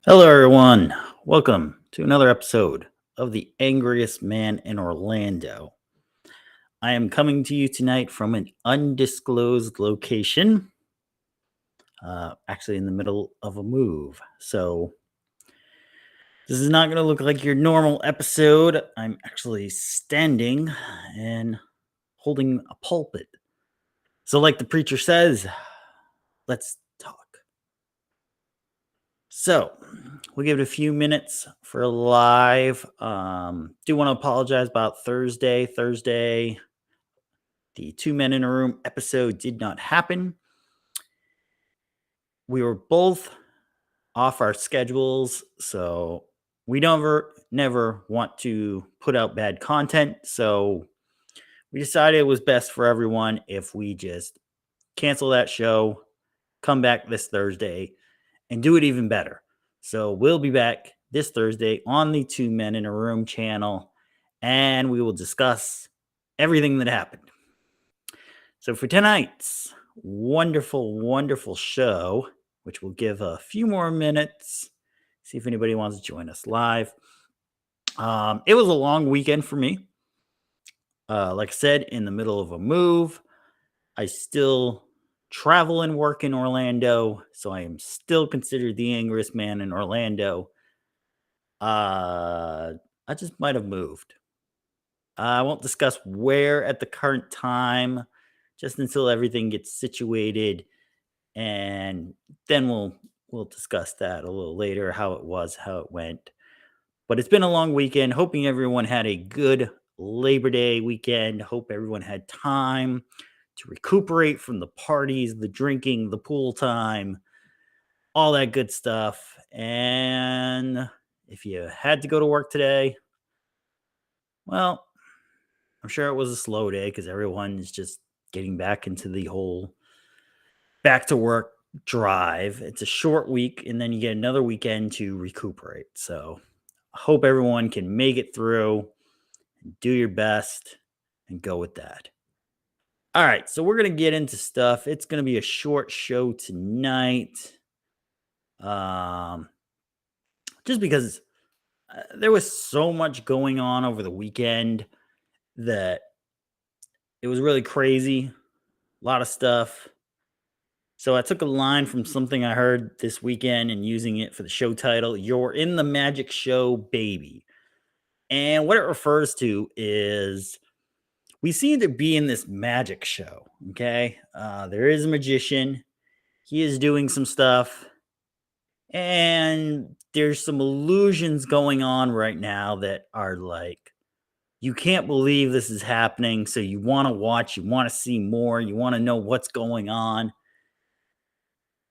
Hello, everyone. Welcome to another episode of the Angriest Man in Orlando. I am coming to you tonight from an undisclosed location, actually in the middle of a move. So, this is not going to look like your normal episode. I'm actually standing and holding a pulpit. So, like the preacher says, let's talk. So, we'll give it a few minutes for live. Do want to apologize about Thursday. The Two Men in a Room episode did not happen. We were both off our schedules, so we never want to put out bad content. So we decided it was best for everyone if we just cancel that show, come back this Thursday, and do it even better. So we'll be back this Thursday on the Two Men in a Room channel, and we will discuss everything that happened. So for tonight's wonderful show, which we'll give a few more minutes, see if anybody wants to join us live. It was a long weekend for me. Like I said, in the middle of a move, I still travel and work in Orlando, so I am still considered the angriest man in Orlando. Uh, I just might have moved. I won't discuss where at the current time, just until everything gets situated, and then we'll discuss that a little later, how it was, how it went. But it's been a long weekend. Hoping everyone had a good Labor Day weekend. Hope everyone had time to recuperate from the parties, the drinking, the pool time, all that good stuff. And if you had to go to work today, well, I'm sure it was a slow day because everyone is just getting back into the whole back to work drive. It's a short week, and then you get another weekend to recuperate. So I hope everyone can make it through and do your best and go with that. All right, so we're gonna get into stuff. It's gonna be a short show tonight. Um, just because there was so much going on over the weekend that it was really crazy. A lot of stuff. So I took a line from something I heard this weekend and using it for the show title, "You're in the Magic Show, Baby." And what it refers to is we seem to be in this magic show, okay? There is a magician. He is doing some stuff, and there's some illusions going on right now that are like, you can't believe this is happening. So you want to watch, you want to see more, you want to know what's going on.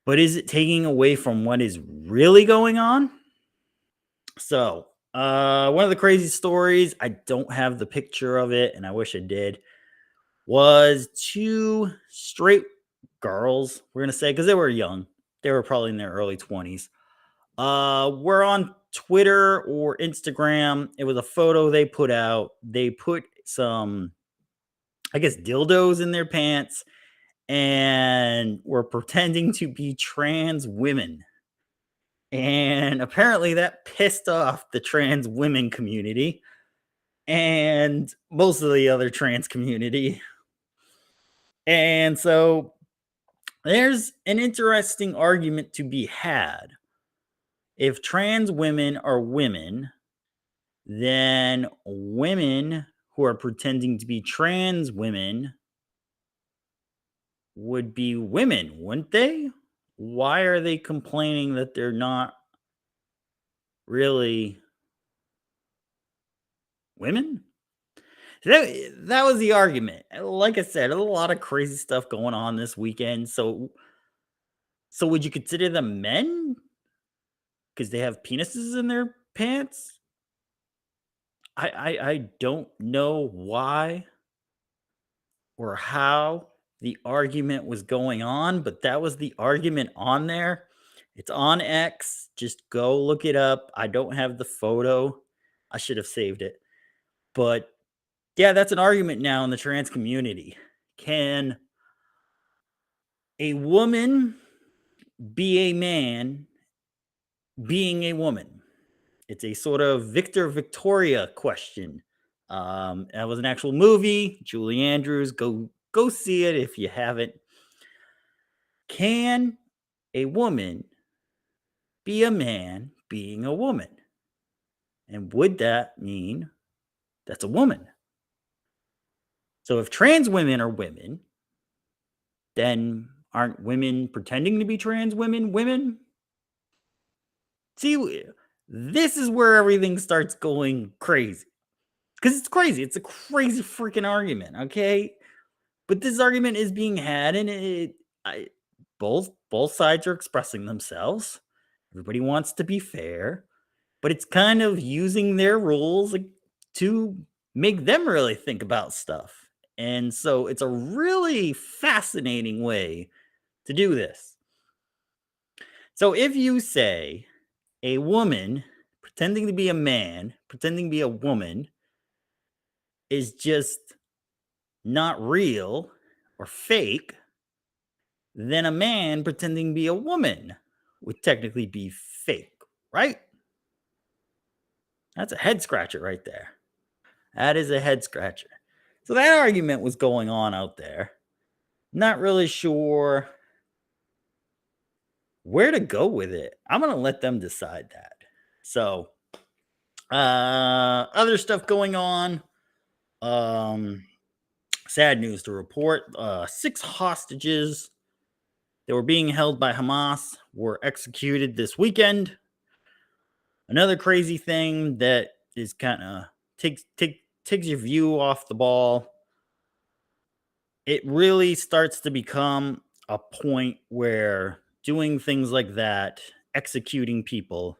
But is it taking away from what is really going on? So, one of the crazy stories, I don't have the picture of it, and I wish I did, was two straight girls, we're gonna say, because they were young. They were probably in their early 20s. Were on Twitter or Instagram. It was a photo they put out. They put some, I guess, dildos in their pants and were pretending to be trans women. And apparently that pissed off the trans women community and most of the other trans community. And so there's an interesting argument to be had. If trans women are women, then women who are pretending to be trans women would be women, wouldn't they? Why are they complaining that they're not really women? That was the argument. Like I said, a lot of crazy stuff going on this weekend. So would you consider them men because they have penises in their pants? I don't know why or how the argument was going on, but that was the argument on there. It's on X. Just go look it up. I don't have the photo. I should have saved it. But yeah, that's an argument now in the trans community. Can a woman be a man being a woman. It's a sort of Victor Victoria question. That was an actual movie. Julie Andrews, go see it if you haven't. Can a woman be a man being a woman? And would that mean that's a woman? So if trans women are women, then aren't women pretending to be trans women women? See, this is where everything starts going crazy. Because it's crazy. It's a crazy freaking argument, okay? But this argument is being had, and both sides are expressing themselves. Everybody wants to be fair, but it's kind of using their rules to make them really think about stuff. And so it's a really fascinating way to do this. So if you say a woman pretending to be a man, pretending to be a woman, is just not real or fake, then a man pretending to be a woman would technically be fake, right? That's a head scratcher right there. That is a head scratcher. So that argument was going on out there. Not really sure where to go with it. I'm going to let them decide that. So, other stuff going on. Sad news to report. 6 hostages that were being held by Hamas were executed this weekend. Another crazy thing that is kind of takes your view off the ball. It really starts to become a point where doing things like that, executing people,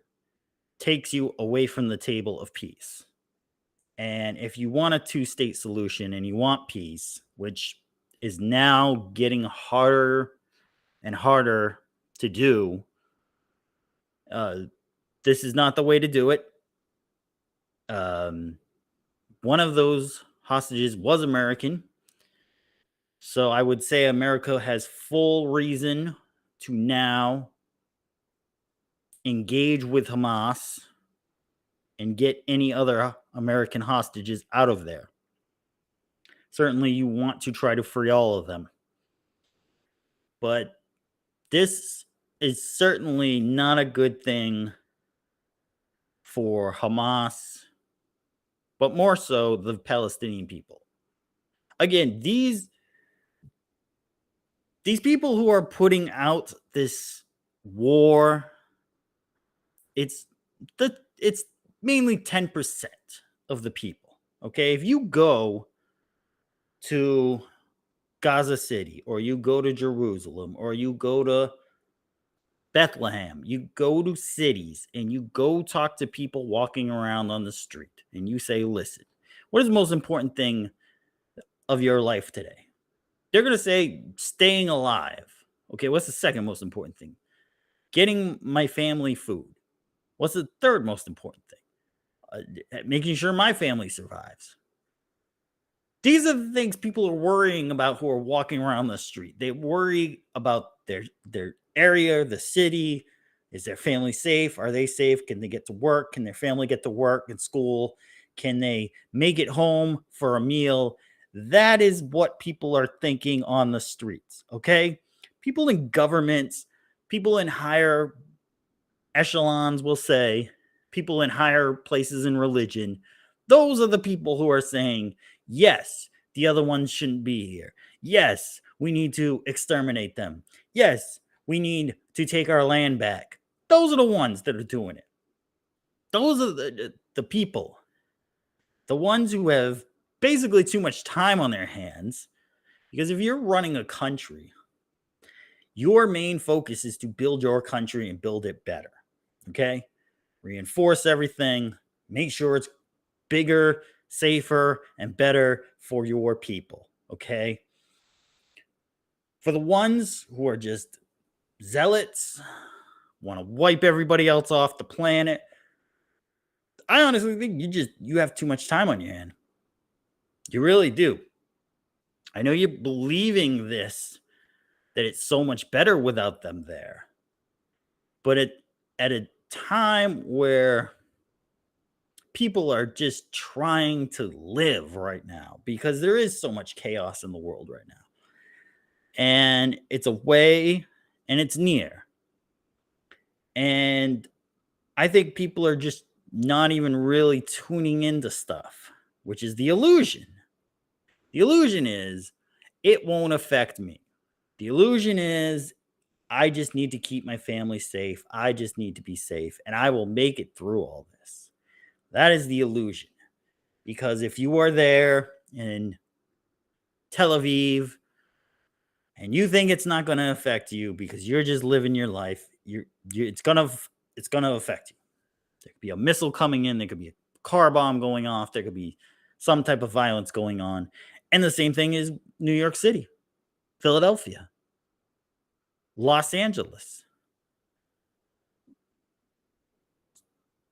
takes you away from the table of peace. And if you want a two-state solution and you want peace, which is now getting harder and harder to do, this is not the way to do it. One of those hostages was American. So I would say America has full reason to now engage with Hamas and get any other American hostages out of there. Certainly, you want to try to free all of them. But this is certainly not a good thing for Hamas, but more so the Palestinian people. Again, these people who are putting out this war, it's mainly 10% of the people. Okay, if you go to Gaza City, or you go to Jerusalem, or you go to Bethlehem, you go to cities and you go talk to people walking around on the street and you say, listen, what is the most important thing of your life today? They're going to say staying alive. Okay, what's the second most important thing? Getting my family food. What's the third most important thing? Making sure my family survives. These are the things people are worrying about who are walking around the street. They worry about their area, the city. Is their family safe? Are they safe? Can they get to work? Can their family get to work and school? Can they make it home for a meal? That is what people are thinking on the streets, okay? People in governments, people in higher echelons will say, people in higher places in religion, those are the people who are saying, yes, the other ones shouldn't be here. Yes, we need to exterminate them. Yes, we need to take our land back. Those are the ones that are doing it. Those are the people, the ones who have basically too much time on their hands. Because if you're running a country, your main focus is to build your country and build it better. Okay? Reinforce everything, make sure it's bigger, safer, and better for your people. Okay? For the ones who are just zealots, want to wipe everybody else off the planet, I honestly think you have too much time on your hand. You really do. I know you're believing this, that it's so much better without them there. But at time where people are just trying to live right now because there is so much chaos in the world right now. And it's away and it's near. And I think people are just not even really tuning into stuff, which is the illusion. The illusion is it won't affect me. The illusion is I just need to keep my family safe. I just need to be safe and I will make it through all this. That is the illusion. Because if you are there in Tel Aviv and you think it's not going to affect you because you're just living your life, it's going to affect you. There could be a missile coming in, there could be a car bomb going off, there could be some type of violence going on. And the same thing is New York City, Philadelphia, Los Angeles.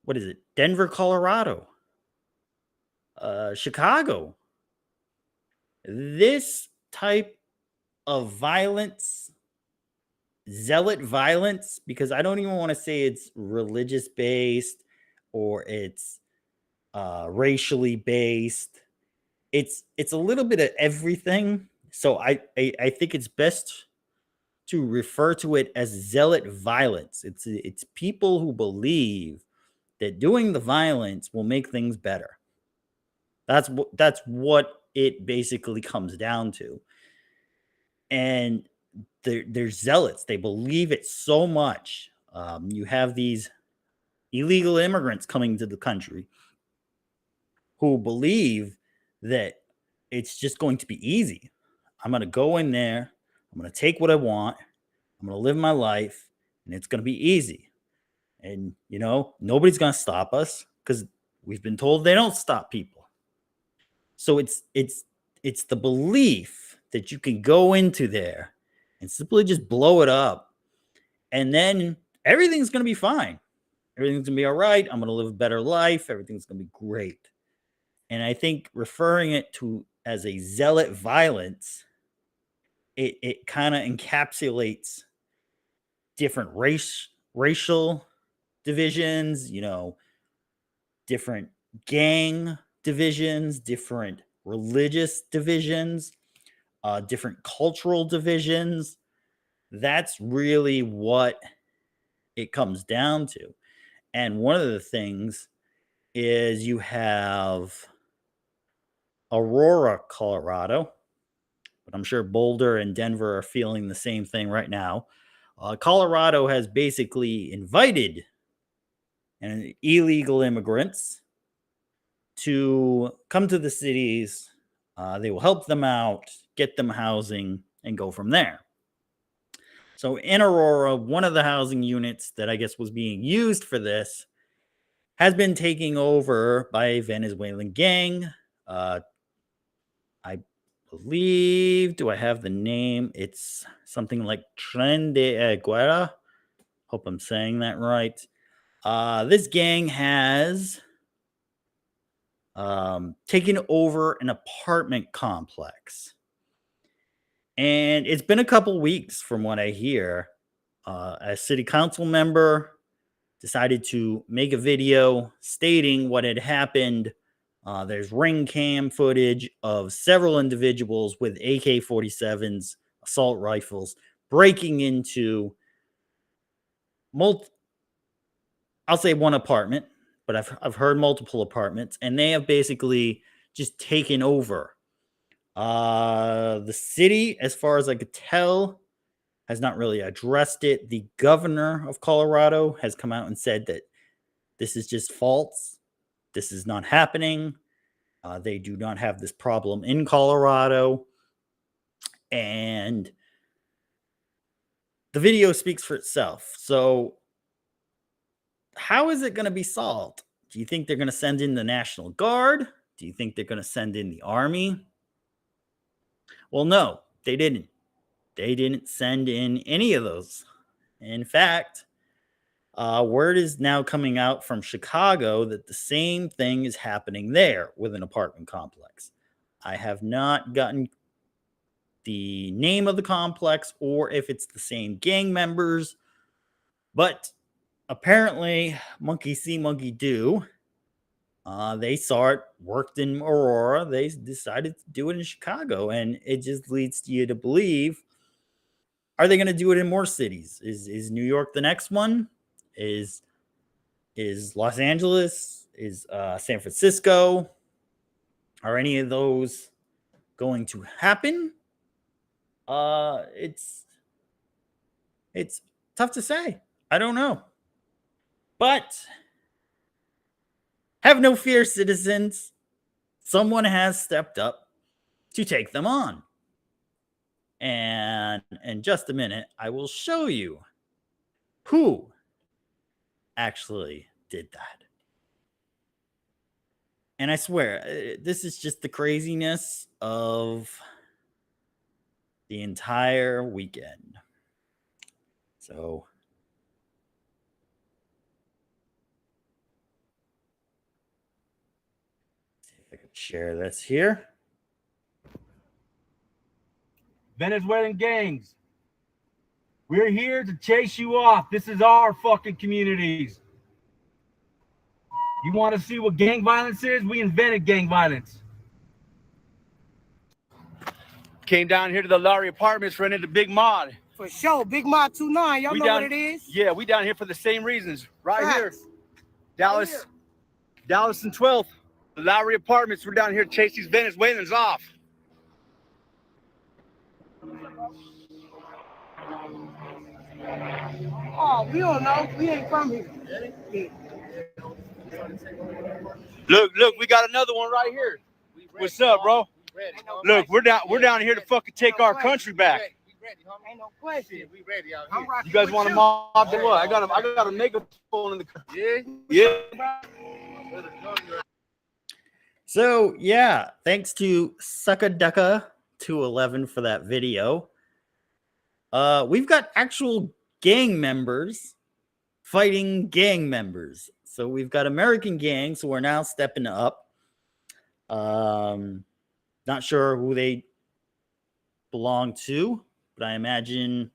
What is it? Denver, Colorado, Chicago. This type of violence, zealot violence, because I don't even want to say it's religious based or it's racially based. It's a little bit of everything. So I think it's best to refer to it as zealot violence. It's people who believe that doing the violence will make things better. That's what it basically comes down to. And they're zealots. They believe it so much. You have these illegal immigrants coming to the country who believe that it's just going to be easy. I'm going to go in there. I'm going to take what I want. I'm going to live my life and it's going to be easy. And, nobody's going to stop us because we've been told they don't stop people. So it's the belief that you can go into there and simply just blow it up. And then everything's going to be fine. Everything's going to be all right. I'm going to live a better life. Everything's going to be great. And I think referring it to as a zealot violence, it kind of encapsulates different racial divisions, different gang divisions, different religious divisions, different cultural divisions. That's really what it comes down to. And one of the things is you have Aurora, Colorado, but I'm sure Boulder and Denver are feeling the same thing right now. Colorado has basically invited illegal immigrants to come to the cities. They will help them out, get them housing, and go from there. So in Aurora, one of the housing units that I guess was being used for this has been taken over by a Venezuelan gang. I believe, do I have the name? It's something like Tren de Guerra. Hope I'm saying that right. This gang has taken over an apartment complex. And it's been a couple weeks from what I hear. A city council member decided to make a video stating what had happened. There's ring cam footage of several individuals with AK-47s, assault rifles, breaking into I'll say one apartment, but I've heard multiple apartments, and they have basically just taken over. The city, as far as I could tell, has not really addressed it. The governor of Colorado has come out and said that this is just false. This is not happening. They do not have this problem in Colorado. And the video speaks for itself. So how is it going to be solved? Do you think they're going to send in the National Guard? Do you think they're going to send in the Army? Well, no, they didn't. They didn't send in any of those. In fact, word is now coming out from Chicago that the same thing is happening there with an apartment complex. I have not gotten the name of the complex or if it's the same gang members, but apparently, monkey see, monkey do. They saw it worked in Aurora. They decided to do it in Chicago, and it just leads you to believe: are they going to do it in more cities? Is New York the next one? Is Los Angeles? Is San Francisco? Are any of those going to happen? It's tough to say. I don't know, but have no fear, citizens. Someone has stepped up to take them on. And in just a minute, I will show you who actually did that. And I swear, this is just the craziness of the entire weekend. So, see if I can share this here. Venezuelan gangs, we're here to chase you off. This is our fucking communities. You want to see what gang violence is? We invented gang violence. Came down here to the Lowry Apartments, rented the Big Mod. For sure, Big Mod 29. Y'all know what it is? Yeah, we down here for the same reasons. Right here. Dallas and 12th. The Lowry Apartments, we're down here to chase these Venezuelans off. Oh, we don't know. We ain't from here. Look, we got another one right here. What's up, bro? Look, we're down here to fucking take our country back. Ain't no question. We ready out I'm here. rocking You guys with want to mob the what? I got a megaphone in the car. Yeah. So yeah, thanks to Suckaducka211 for that video. We've got actual gang members fighting gang members. So we've got American gangs who are now stepping up. Not sure who they belong to, but I imagine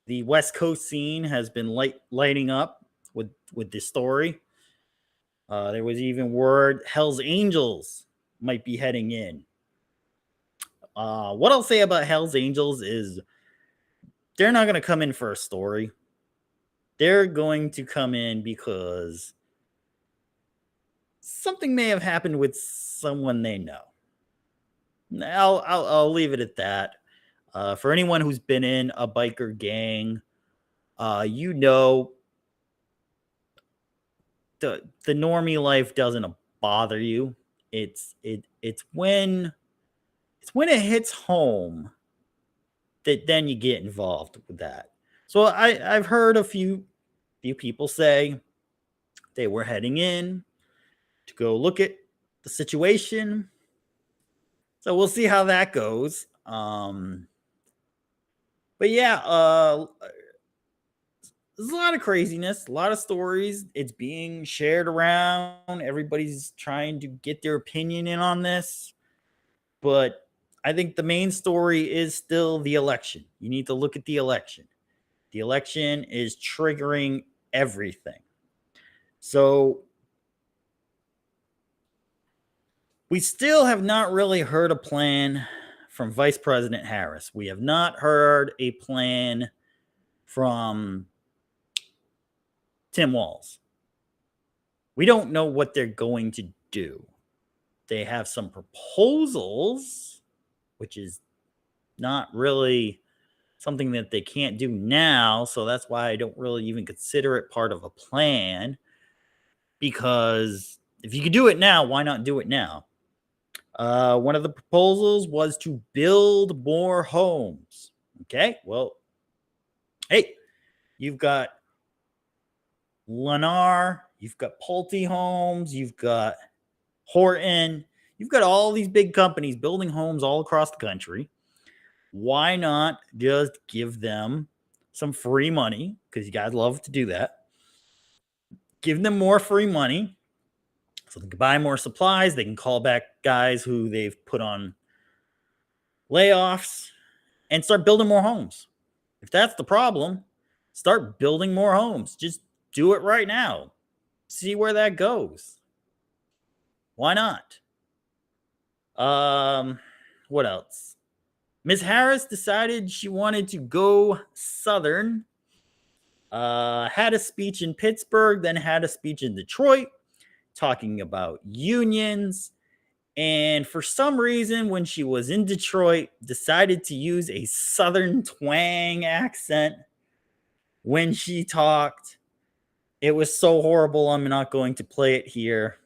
the West Coast scene has been lighting up with this story. There was even word Hell's Angels might be heading in. What I'll say about Hell's Angels is they're not going to come in for a story. They're going to come in because something may have happened with someone they know. I'll leave it at that. For anyone who's been in a biker gang, you know the normie life doesn't bother you. It's when it hits home that then you get involved with that. So I've heard a few people say they were heading in to go look at the situation. So we'll see how that goes. But yeah, there's a lot of craziness, a lot of stories. It's being shared around. Everybody's trying to get their opinion in on this. But I think the main story is still the election. You need to look at the election. The election is triggering everything. So we still have not really heard a plan from Vice President Harris. We have not heard a plan from Tim Walz. We don't know what they're going to do. They have some proposals, which is not really something that they can't do now. So that's why I don't really even consider it part of a plan. Because if you could do it now, why not do it now? One of the proposals was to build more homes. Okay, well, hey, you've got Lennar, you've got Pulte Homes, you've got Horton, you've got all these big companies building homes all across the country. Why not just give them some free money? Because you guys love to do that. Give them more free money so they can buy more supplies. They can call back guys who they've put on layoffs and start building more homes. If that's the problem, start building more homes. Just do it right now. See where that goes. Why not? What else? Ms. Harris decided she wanted to go Southern. Had a speech in Pittsburgh, then had a speech in Detroit talking about unions. And for some reason, when she was in Detroit, decided to use a Southern twang accent when she talked. It was so horrible, I'm not going to play it here.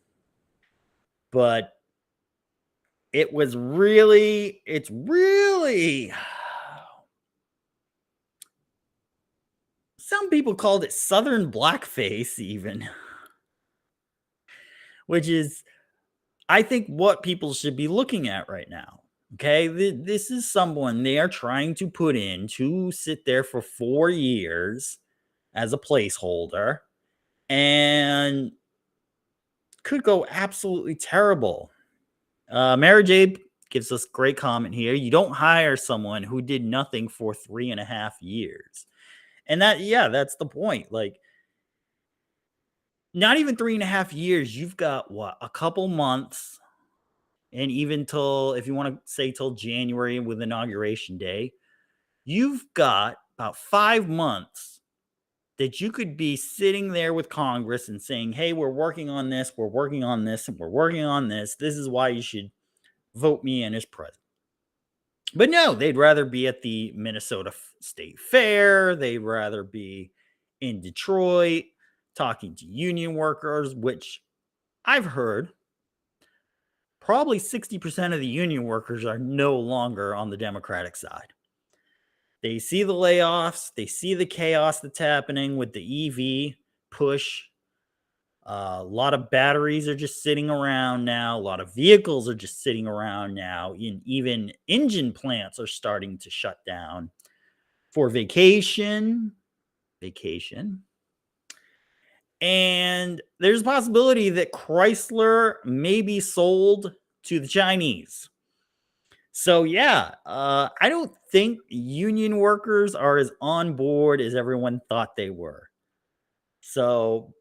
But it's really, some people called it Southern blackface even, which is, I think, what people should be looking at right now. Okay, this is someone they are trying to put in to sit there for 4 years as a placeholder and could go absolutely terrible. Mary J gives us great comment here. You don't hire someone who did nothing for 3.5 years. And that's the point. Like, not even 3.5 years. You've got what, a couple months, and even till, if you want to say till January with Inauguration Day, you've got about 5 months that you could be sitting there with Congress and saying, hey, we're working on this, we're working on this, and we're working on this. This is why you should vote me in as president. But no, they'd rather be at the Minnesota State Fair. They'd rather be in Detroit talking to union workers, which I've heard probably 60% of the union workers are no longer on the Democratic side. They see the layoffs. They see the chaos that's happening with the EV push. A lot of batteries are just sitting around now. A lot of vehicles are just sitting around now. And even engine plants are starting to shut down for vacation. And there's a possibility that Chrysler may be sold to the Chinese. So yeah, I don't think union workers are as on board as everyone thought they were. So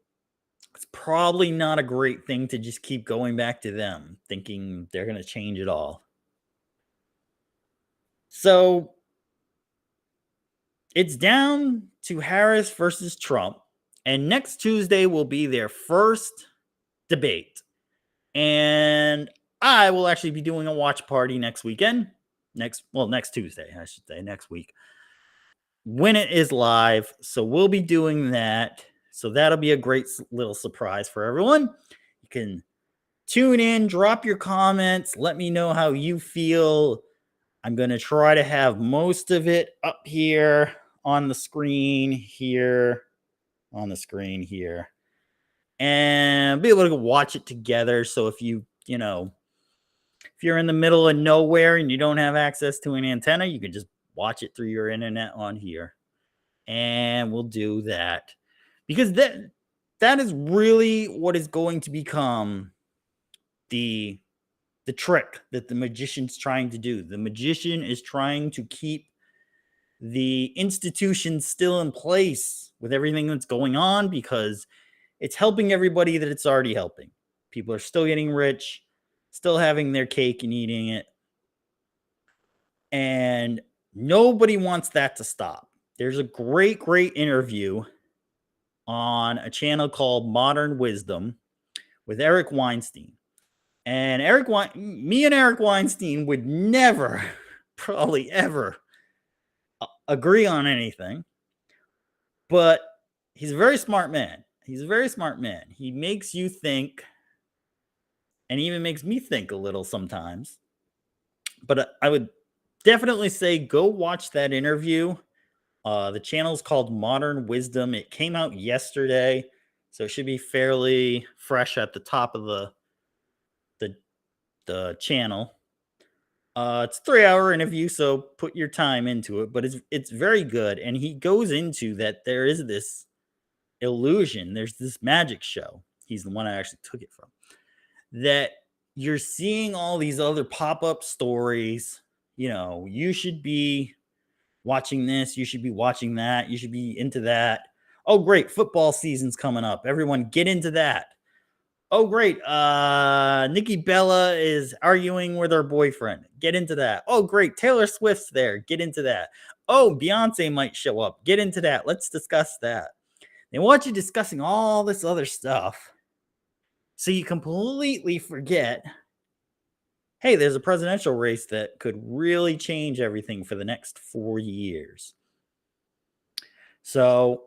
it's probably not a great thing to just keep going back to them, thinking they're going to change it all. So it's down to Harris versus Trump. And next Tuesday will be their first debate. And I will actually be doing a watch party next weekend. Next Tuesday, I should say, next week, when it is live. So we'll be doing that. So that'll be a great little surprise for everyone. You can tune in, drop your comments, let me know how you feel. I'm going to try to have most of it up here on the screen here, and be able to watch it together. So if if you're in the middle of nowhere and you don't have access to an antenna, you can just watch it through your internet on here. And we'll do that. Because that is really what is going to become the trick that the magician's trying to do. The magician is trying to keep the institutions still in place with everything that's going on, because it's helping everybody that it's already helping. People are still getting rich, still having their cake and eating it. And nobody wants that to stop. There's a great interview on a channel called Modern Wisdom with Eric Weinstein. And Eric Weinstein would never, probably ever, agree on anything. But he's a very smart man. He makes you think, and even makes me think a little sometimes. But I would definitely say go watch that interview. The channel is called Modern Wisdom. It came out yesterday, so it should be fairly fresh at the top of the channel. It's a 3-hour interview, so put your time into it, but it's very good. And he goes into that there is this illusion, there's this magic show. He's the one I actually took it from. That you're seeing all these other pop-up stories. You should be watching this, you should be watching that, you should be into that. Oh, great. Football season's coming up. Everyone get into that. Oh, great. Nikki Bella is arguing with her boyfriend. Get into that. Oh, great. Taylor Swift's there. Get into that. Oh, Beyonce might show up. Get into that. Let's discuss that. They want you discussing all this other stuff. So you completely forget, hey, there's a presidential race that could really change everything for the next 4 years. So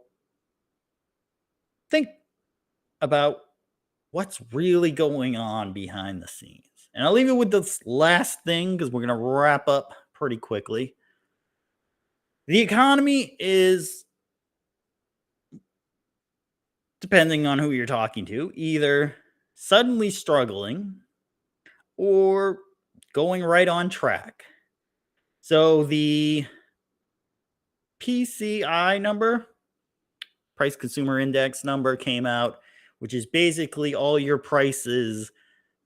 think about what's really going on behind the scenes. And I'll leave you with this last thing because we're going to wrap up pretty quickly. The economy is, depending on who you're talking to, either suddenly struggling or going right on track. So the PCI number, Price Consumer Index number, came out, which is basically all your prices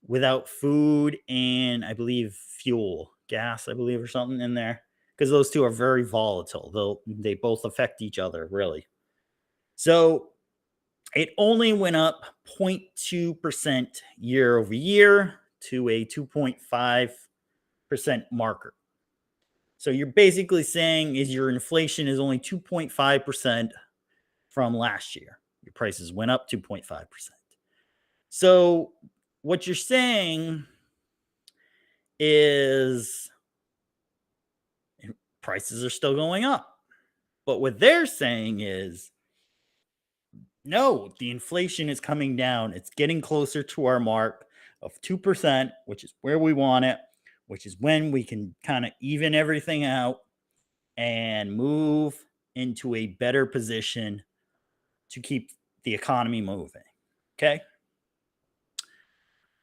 without food and I believe fuel, gas, I believe, or something in there, because those two are very volatile. They both affect each other, really. So it only went up 0.2% year over year to a 2.5% marker. So you're basically saying is your inflation is only 2.5% from last year. Your prices went up 2.5%. So what you're saying is prices are still going up. But what they're saying is, no, the inflation is coming down. It's getting closer to our mark of 2%, which is where we want it, which is when we can kind of even everything out and move into a better position to keep the economy moving. Okay?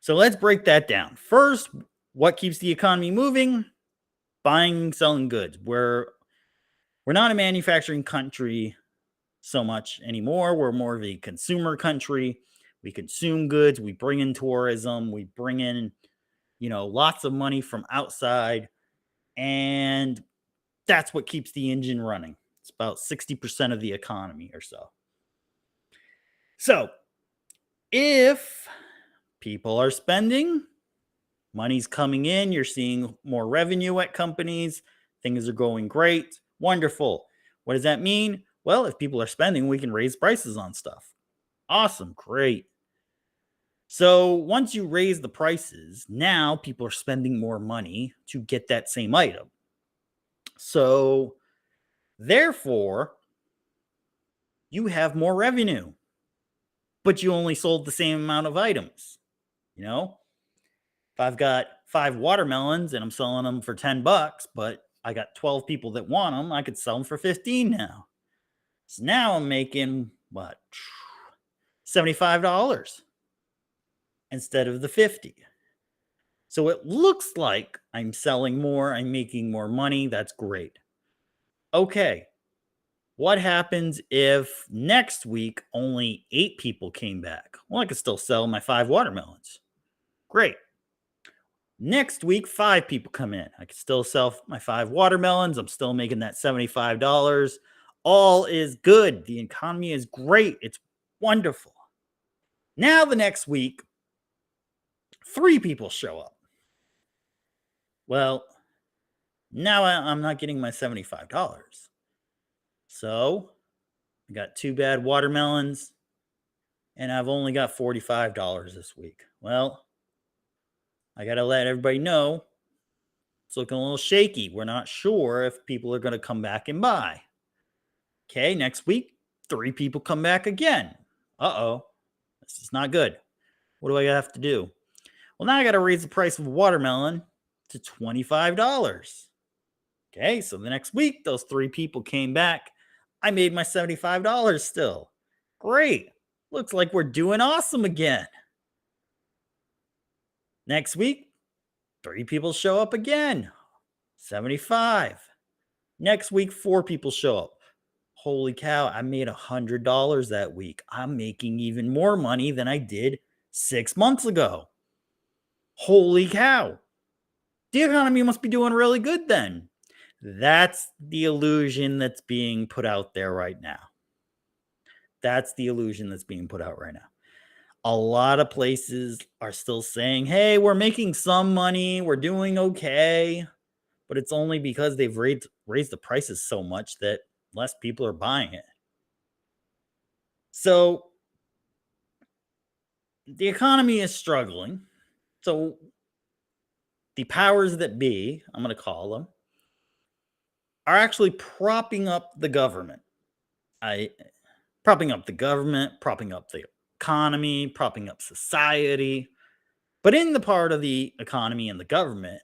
So let's break that down. First, what keeps the economy moving? Buying and selling goods. We're not a manufacturing country so much anymore. We're more of a consumer country. We consume goods, we bring in tourism, we bring in, lots of money from outside, and that's what keeps the engine running. It's about 60% of the economy or so. So, if people are spending, money's coming in, you're seeing more revenue at companies, things are going great, wonderful. What does that mean? Well, if people are spending, we can raise prices on stuff. Awesome, great. So once you raise the prices, now people are spending more money to get that same item. So therefore, you have more revenue, but you only sold the same amount of items. If I've got 5 watermelons and I'm selling them for $10, but I got 12 people that want them, I could sell them for 15 now. So now I'm making what? $75 instead of the 50. So it looks like I'm selling more, I'm making more money. That's great. Okay. What happens if next week only 8 people came back? Well, I could still sell my 5 watermelons. Great. Next week, 5 people come in. I could still sell my 5 watermelons. I'm still making that $75. All is good. The economy is great. It's wonderful. Now the next week, 3 people show up. Well, now I'm not getting my $75. So I got 2 bad watermelons and I've only got $45 this week. Well, I got to let everybody know it's looking a little shaky. We're not sure if people are going to come back and buy. Okay, next week, 3 people come back again. Uh-oh, this is not good. What do I have to do? Well, now I got to raise the price of a watermelon to $25. Okay, so the next week, those 3 people came back. I made my $75 still. Great. Looks like we're doing awesome again. Next week, 3 people show up again. 75. Next week, 4 people show up. Holy cow, I made $100 that week. I'm making even more money than I did 6 months ago. Holy cow. The economy must be doing really good then. That's the illusion that's being put out there right now. That's the illusion that's being put out right now. A lot of places are still saying, hey, we're making some money, we're doing okay. But it's only because they've raised the prices so much that less people are buying it. So the economy is struggling. So the powers that be, I'm going to call them, are actually propping up the government. Propping up the government, propping up the economy, propping up society. But in the part of the economy and the government,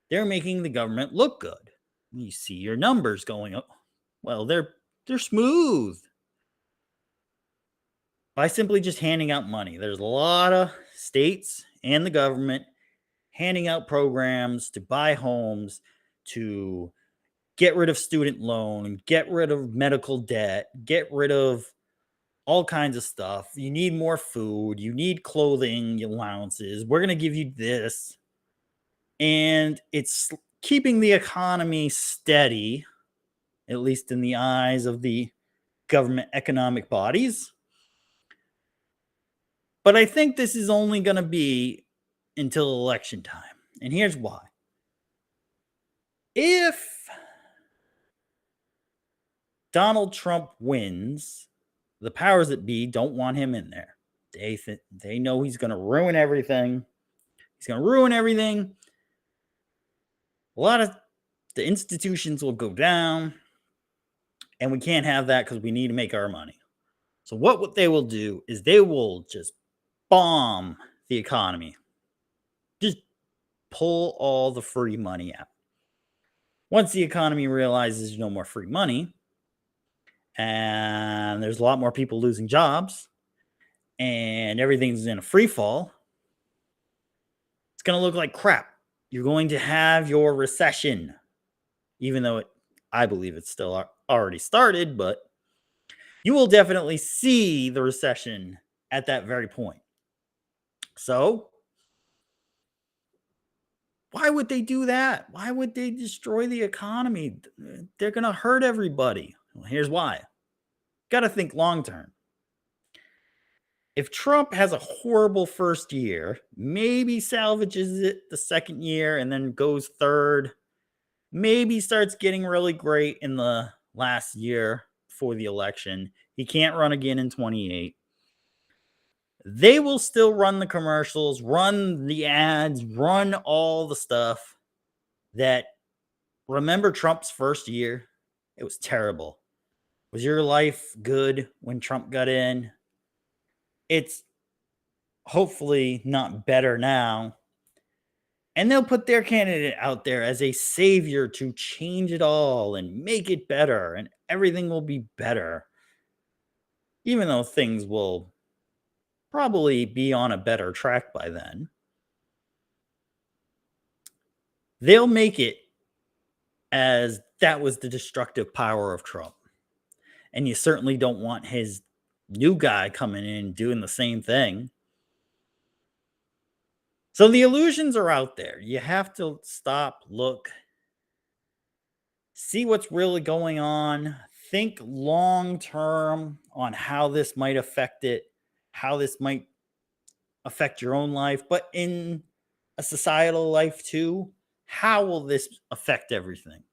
they're making the government look good. You see your numbers going up. Well, they're smooth by simply just handing out money. There's a lot of states and the government handing out programs to buy homes, to get rid of student loan, get rid of medical debt, get rid of all kinds of stuff. You need more food, you need clothing allowances. We're going to give you this. And it's keeping the economy steady, at least in the eyes of the government economic bodies. But I think this is only going to be until election time. And here's why. If Donald Trump wins, the powers that be don't want him in there. They know he's going to ruin everything. He's going to ruin everything. A lot of the institutions will go down, and we can't have that because we need to make our money. So what they will do is they will just bomb the economy. Just pull all the free money out. Once the economy realizes there's no more free money, and there's a lot more people losing jobs, and everything's in a free fall, it's going to look like crap. You're going to have your recession, even though I believe it's still already started, but you will definitely see the recession at that very point. So, why would they do that? Why would they destroy the economy? They're going to hurt everybody. Well, here's why. Got to think long term. If Trump has a horrible first year, maybe salvages it the second year and then goes third, maybe starts getting really great in the last year before the election, he can't run again in 28. They will still run the commercials, run the ads, run all the stuff that, remember Trump's first year? It was terrible. Was your life good when Trump got in? It's hopefully not better now. And they'll put their candidate out there as a savior to change it all and make it better, and everything will be better. Even though things will probably be on a better track by then. They'll make it as that was the destructive power of Trump. And you certainly don't want his new guy coming in doing the same thing. So the illusions are out there. You have to stop, look, see what's really going on, think long term on how this might affect it, how this might affect your own life, but in a societal life too. How will this affect everything?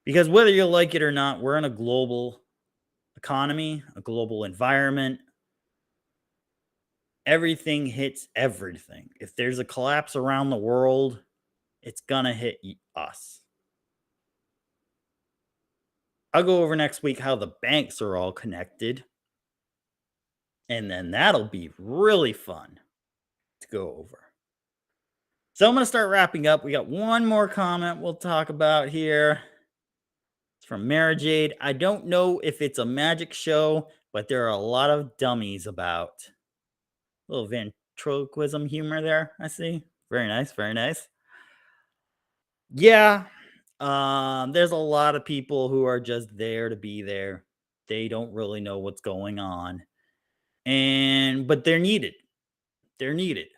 Because whether you like it or not, we're in a global economy, a global environment. Everything hits everything. If there's a collapse around the world, it's going to hit us. I'll go over next week how the banks are all connected. And then that'll be really fun to go over. So I'm going to start wrapping up. We got one more comment we'll talk about here. It's from Mara Jade. I don't know if it's a magic show, but there are a lot of dummies about. A little ventriloquism humor there, I see. Very nice, very nice. Yeah, there's a lot of people who are just there to be there. They don't really know what's going on. But they're needed. They're needed.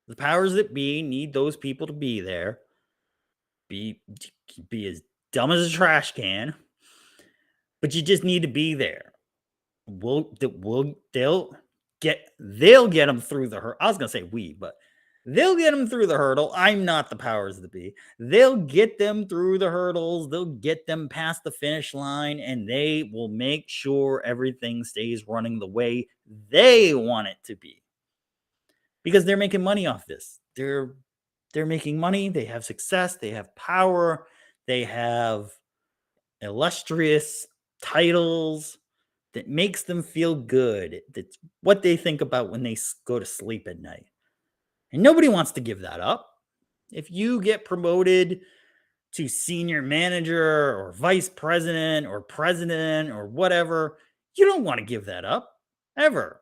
The powers that be need those people to be there. Be as dumb as a trash can. but you just need to be there. They'll get them through the hurdle. I was gonna say but they'll get them through the hurdle. I'm not the powers that be. They'll get them through the hurdles. They'll get them past the finish line, and they will make sure everything stays running the way they want it to be. Because they're making money off this. They're making money. They have success. They have power. They have illustrious titles that makes them feel good. That's what they think about when they go to sleep at night. And nobody wants to give that up. If you get promoted to senior manager or vice president or whatever, you don't want to give that up ever.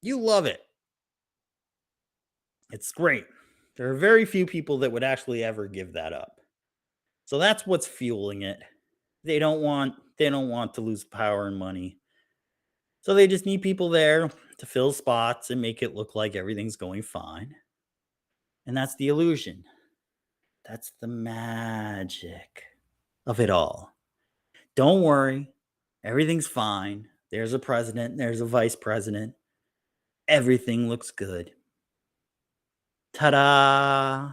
You love it. It's great. There are very few people that would actually ever give that up. So that's what's fueling it. They don't want to lose power and money. So they just need people there to fill spots and make it look like everything's going fine. And that's the illusion. That's the magic of it all. Don't worry. Everything's fine. There's a president. There's a vice president. Everything looks good. Ta-da!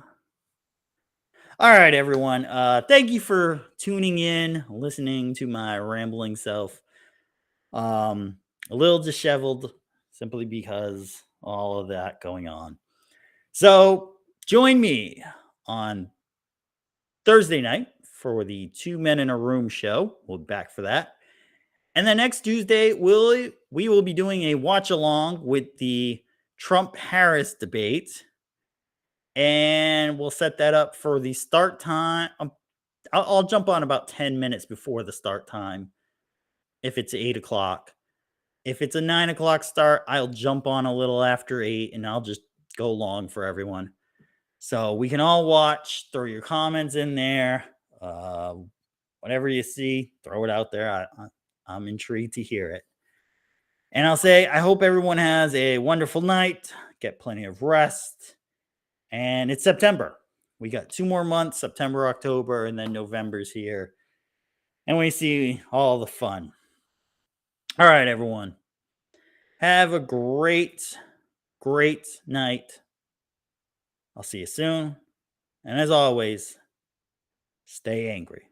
All right, everyone. Thank you for tuning in, listening to my rambling self. A little disheveled simply because all of that going on. So join me on Thursday night for the 2 Men in a Room show. We'll be back for that. And then next Tuesday, we will be doing a watch along with the Trump-Harris debate. And we'll set that up for the start time. I'll jump on about 10 minutes before the start time if it's 8 o'clock. If it's a 9 o'clock start, I'll jump on a little after 8 and I'll just go long for everyone. So we can all watch, throw your comments in there. Whatever you see, throw it out there. I'm intrigued to hear it. And I'll say, I hope everyone has a wonderful night. Get plenty of rest. And it's September. We got 2 more months, September, October, and then November's here. And we see all the fun. All right, everyone. Have a great, great night. I'll see you soon. And as always, stay angry.